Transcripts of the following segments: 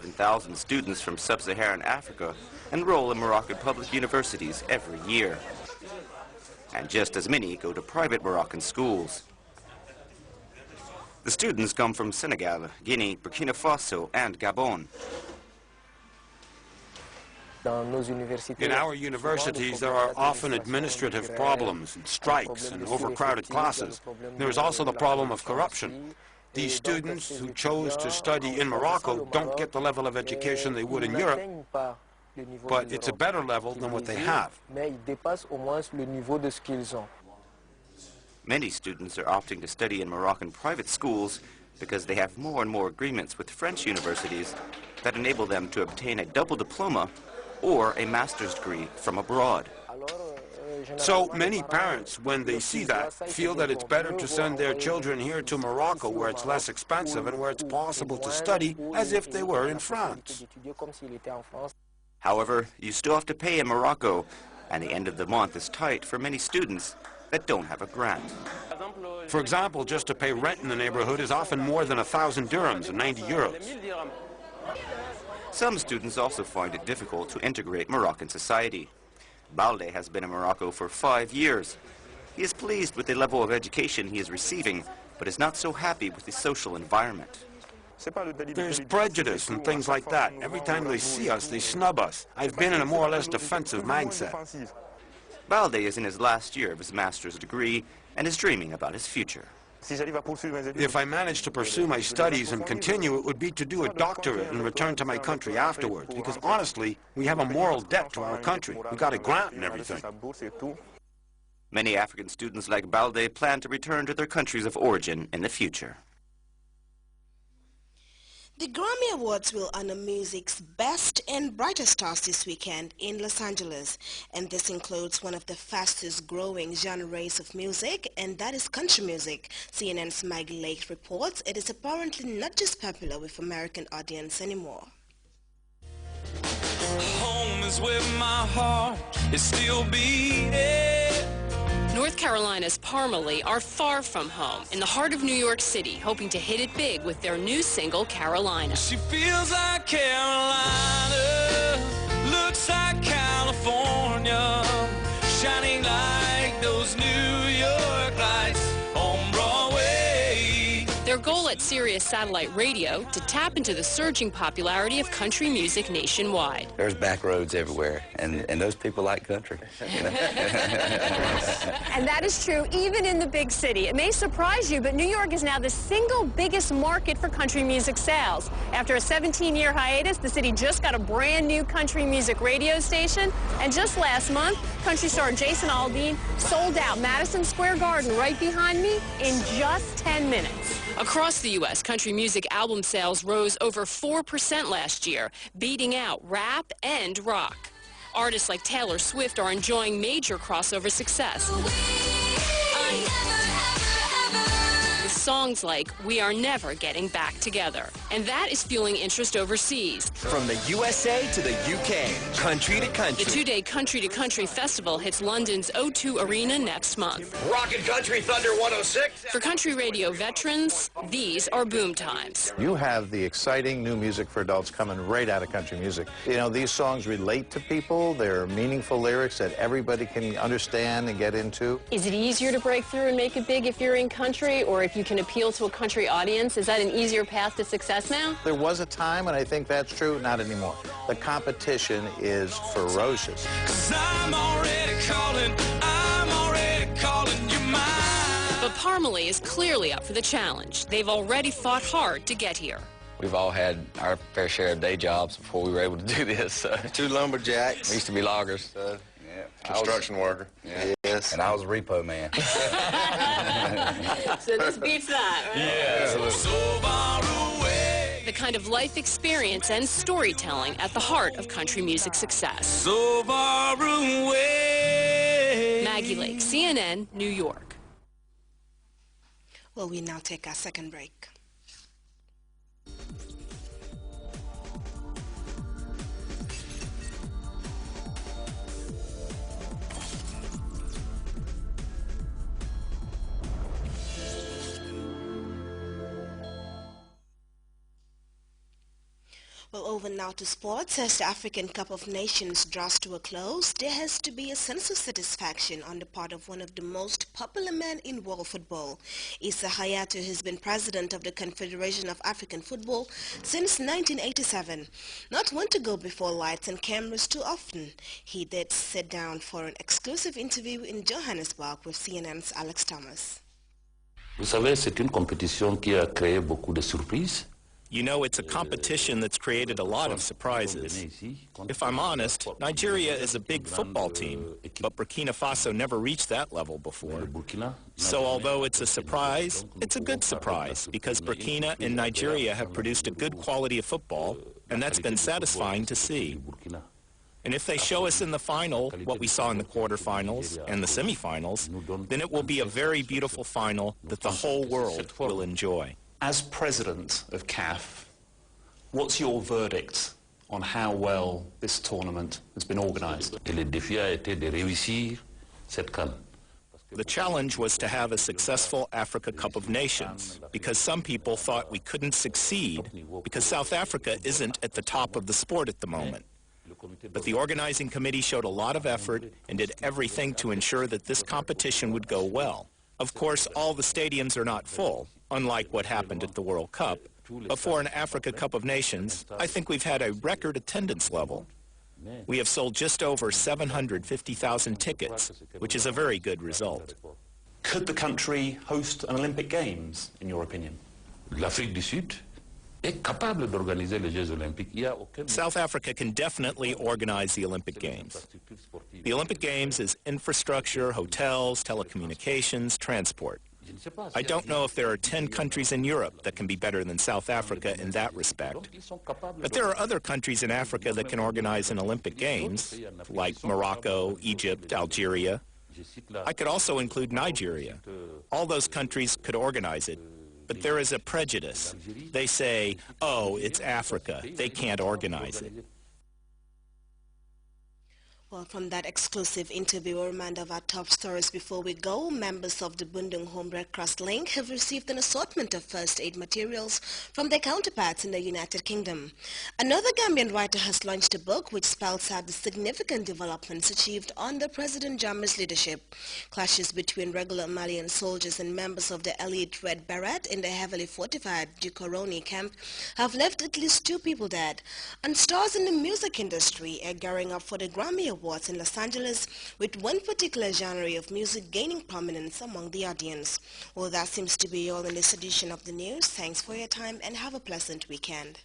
7,000 students from sub-Saharan Africa enroll in Moroccan public universities every year. And just as many go to private Moroccan schools. The students come from Senegal, Guinea, Burkina Faso, and Gabon. In our universities, there are often administrative problems, and strikes, and overcrowded classes. There is also the problem of corruption. These students who chose to study in Morocco don't get the level of education they would in Europe, but it's a better level than what they have. Many students are opting to study in Moroccan private schools because they have more and more agreements with French universities that enable them to obtain a double diploma or a master's degree from abroad. So many parents, when they see that, feel that it's better to send their children here to Morocco where it's less expensive and where it's possible to study as if they were in France. However, you still have to pay in Morocco, and the end of the month is tight for many students that don't have a grant. For example, just to pay rent in the neighborhood is often more than 1,000 dirhams, 90 euros. Some students also find it difficult to integrate Moroccan society. Balde has been in Morocco for 5 years. He is pleased with the level of education he is receiving, but is not so happy with the social environment. There's prejudice and things like that. Every time they see us, they snub us. I've been in a more or less defensive mindset. Balde is in his last year of his master's degree and is dreaming about his future. If I manage to pursue my studies and continue, it would be to do a doctorate and return to my country afterwards, because honestly, we have a moral debt to our country. We got a grant and everything. Many African students like Balde plan to return to their countries of origin in the future. The Grammy Awards will honor music's best and brightest stars this weekend in Los Angeles, and this includes one of the fastest growing genres of music, and that is country music. CNN's Mike Lake reports it is apparently not just popular with American audience anymore. Home is where my heart is still beating. North Carolina's Parmalee are far from home, in the heart of New York City, hoping to hit it big with their new single, Carolina. She feels like Carolina, looks like California, shining like those New York lights on Broadway. Their goal at Sirius Satellite Radio, to tap into the surging popularity of country music nationwide. There's back roads everywhere, and those people like country. You know? And that is true even in the big city. It may surprise you, but New York is now the single biggest market for country music sales. After a 17-year hiatus, the city just got a brand new country music radio station, and just last month, country star Jason Aldean sold out Madison Square Garden right behind me in just 10 minutes. Across the U.S., country music album sales rose over 4% last year, beating out rap and rock. Artists like Taylor Swift are enjoying major crossover success, with songs like We Are Never Getting Back Together. And that is fueling interest overseas. From the USA to the UK, country to country. The two-day Country to Country Festival hits London's O2 Arena next month. Rockin' Country Thunder 106. For country radio veterans, these are boom times. You have the exciting new music for adults coming right out of country music. You know, these songs relate to people. They're meaningful lyrics that everybody can understand and get into. Is it easier to break through and make it big if you're in country, or if you can appeal to a country audience? Is that an easier path to success now? There was a time, and I think that's true, not anymore. The competition is ferocious. 'Cause I'm already calling you mine. But Parmalee is clearly up for the challenge. They've already fought hard to get here. We've all had our fair share of day jobs before we were able to do this. 2 lumberjacks. We used to be loggers. Construction worker. Yeah. Yes. And I was a repo man. So this beats that, right? Yeah. So far away. The kind of life experience and storytelling at the heart of country music success. So far away. Maggie Lake, CNN, New York. Well, we now take our second break. Well, Over now to sports. As the African Cup of Nations draws to a close, there has to be a sense of satisfaction on the part of one of the most popular men in world football. Issa Hayatou has been president of the Confederation of African Football since 1987. Not one to go before lights and cameras too often. He did sit down for an exclusive interview in Johannesburg with CNN's Alex Thomas. Vous savez, c'est une compétition qui a créé beaucoup de surprises. You know, it's a competition that's created a lot of surprises. If I'm honest, Nigeria is a big football team, but Burkina Faso never reached that level before. So although it's a surprise, it's a good surprise, because Burkina and Nigeria have produced a good quality of football, and that's been satisfying to see. And if they show us in the final what we saw in the quarterfinals and the semifinals, then it will be a very beautiful final that the whole world will enjoy. As president of CAF, what's your verdict on how well this tournament has been organized? The challenge was to have a successful Africa Cup of Nations, because some people thought we couldn't succeed because South Africa isn't at the top of the sport at the moment. But the organizing committee showed a lot of effort and did everything to ensure that this competition would go well. Of course, all the stadiums are not full, unlike what happened at the World Cup. But for an Africa Cup of Nations, I think we've had a record attendance level. We have sold just over 750,000 tickets, which is a very good result. Could the country host an Olympic Games, in your opinion? L'Afrique du Sud est capable d'organiser les Jeux Olympiques. South Africa can definitely organize the Olympic Games. The Olympic Games is infrastructure, hotels, telecommunications, transport. I don't know if there are 10 countries in Europe that can be better than South Africa in that respect. But there are other countries in Africa that can organize an Olympic Games, like Morocco, Egypt, Algeria. I could also include Nigeria. All those countries could organize it. But there is a prejudice. They say, oh, it's Africa. They can't organize it. Well, from that exclusive interview, a reminder of our top stories before we go. Members of the Bundung Home Red Cross Link have received an assortment of first aid materials from their counterparts in the United Kingdom. Another Gambian writer has launched a book which spells out the significant developments achieved under President Jammeh's leadership. Clashes between regular Malian soldiers and members of the elite Red Beret in the heavily fortified Dukoroni camp have left at least 2 people dead. And stars in the music industry are gearing up for the Grammy Awards in Los Angeles, with one particular genre of music gaining prominence among the audience. Well, that seems to be all in this edition of the news. Thanks for your time and have a pleasant weekend.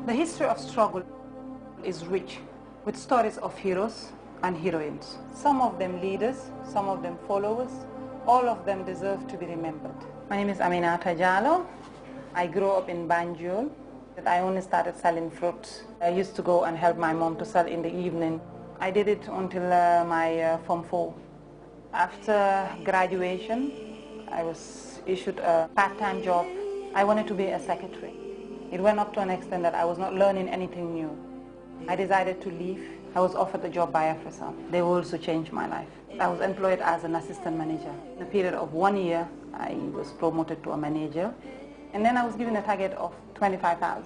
The history of struggle is rich with stories of heroes and heroines. Some of them leaders, some of them followers. All of them deserve to be remembered. My name is Aminata Jallow. I grew up in Banjul. I only started selling fruits. I used to go and help my mom to sell in the evening. I did it until my Form 4. After graduation, I was issued a part-time job. I wanted to be a secretary. It went up to an extent that I was not learning anything new. I decided to leave. I was offered a job by AfriSam. They also changed my life. I was employed as an assistant manager. In a period of 1 year, I was promoted to a manager. And then I was given a target of 25,000.